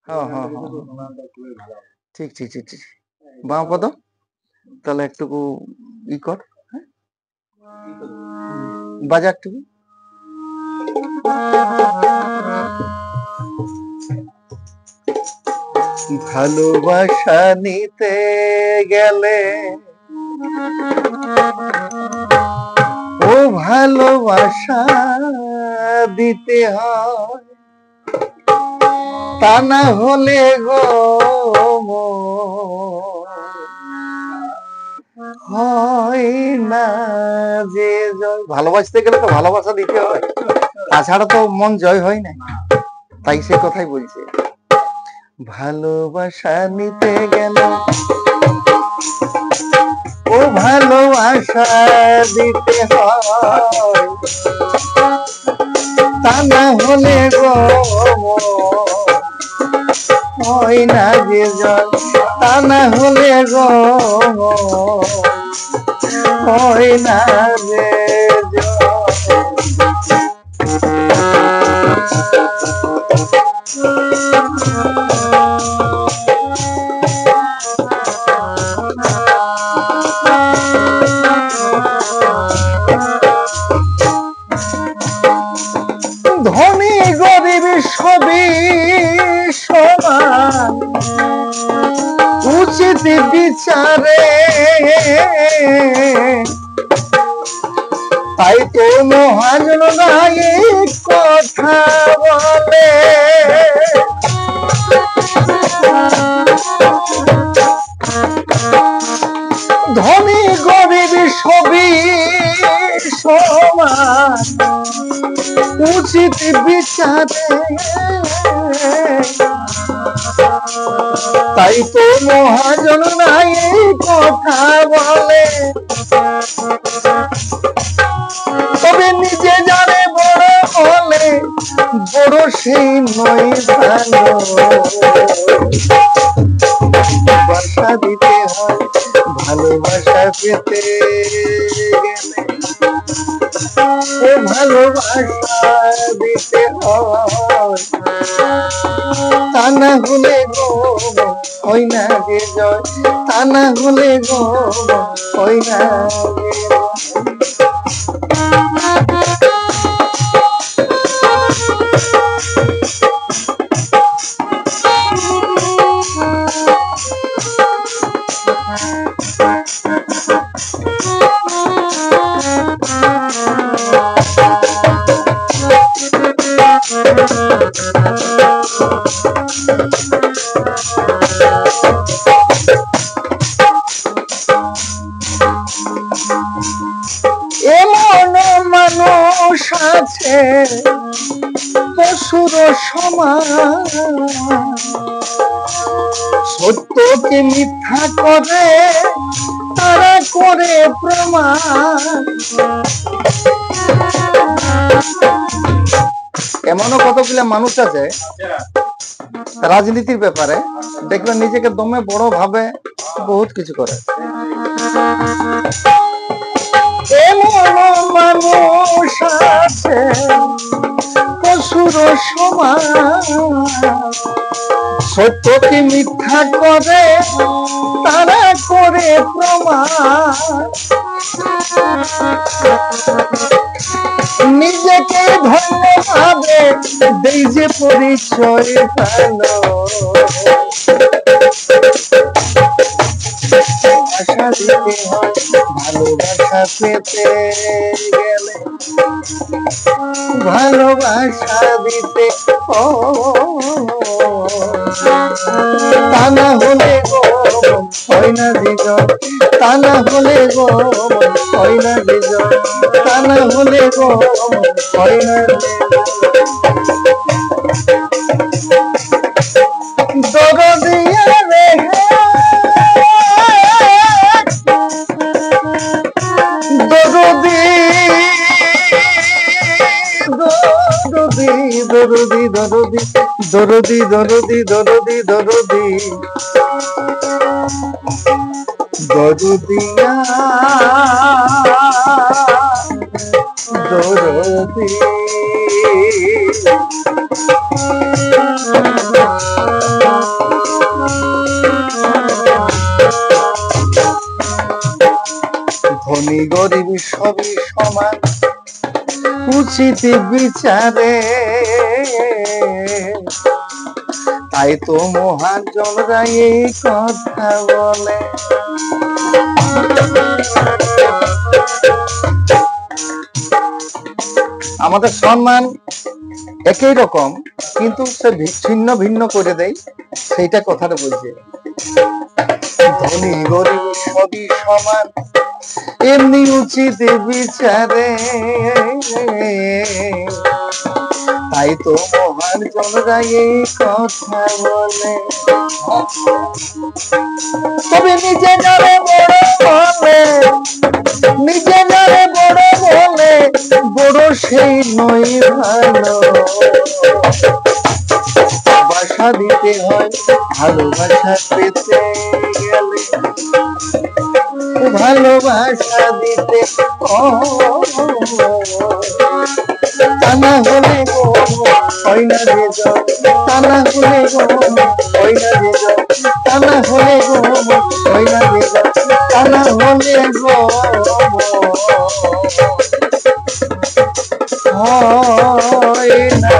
হ্যাঁ হ্যাঁ হ্যাঁ, ঠিক ঠিক ঠিক ঠিক। বাঁ পদ তাহলে একটুকু ই কর, হ্যাঁ বাজা একটুকু। ভালোবাসা নিতে গেলে ও ভালোবাসা দিতে হয়, তা না হলে গো হয় না যে জয়। ভালোবাসতে গেলে তো ভালোবাসা দিতে হয়, তাছাড়া তো মন জয় হয় না। তাই সে কথাই বলছে, ভালোবাসা নিতে গেল ও ভালোবাসা দিতে হয়, তা না হলে গো হয় না যে জয়, তা না হলে গো হয় না যে ধনী গরিব সবই সমান, উচিত বিচারে তাই তো মহাজন কথা বলে, ধনী গরিব সবই সমান, উচিত বিচারে তাই তো মহাজন কথা বলে, তবে নিজে জানে বড় হলে বড় সেই নয় জানো, ভালোবাসা দিতে হয়, ভালোবাসা পেতে গেলে ভালোবাসা দিতে হয়, তা না হলে গো হয় না যে জয়, তা না হলে গো হয় না এমন মানুষ আছে পশুর সমান, সত্যকে মিথ্যা করে তারা করে প্রমাণ। এমনও কতগুলা মানুষ আছে রাজনীতির ব্যাপারে দেখবেন নিজেকে দমে বড় ভাবে বহুত কিছু করে, এমন মানুষ আছে পশুর সমান, সত্যকে মিথ্যা করে তারা করে প্রমাণ। নিজেকে ধন্য ভাবে দেই যে পরিচয় ভালো, ভালোবাসা দিতে হয়, ভালোবাসা পেতে গেলে ভালোবাসা দিতে তা না হলে গো হয় না জীবন, তা না হলে গো হয় না জীবন, তা না হলে গো হয় না দরদিয়া রে দরদি দরদি দরদি দরদি দরদি দরদি দরদি দরদিয়া দরদি সবই সমান উচিত বিচারে তাই তো মহাজনরা এই কথা বলে আমাদের সম্মান একই রকম কিন্তু সে ছিন্ন ভিন্ন করে দেয় সেইটা কথাটা বলছে ধনী গরিব সবই সমান এমনি উচিত বিচারে তাই তো মহান জনরা এই কথা বলে তবে নিজে যারে বড় বলে নিজে যারে বড় বলে বড় সেই নয় ভালো বাসা দিতে হয় ভালোবাসা পেতে গেলে ভালোবাসা দিতে টানা হলে গো হয় না যে টানা হলে গো হয় না যে টানা হলে গো হয় না যে টানা হলে গো হয় না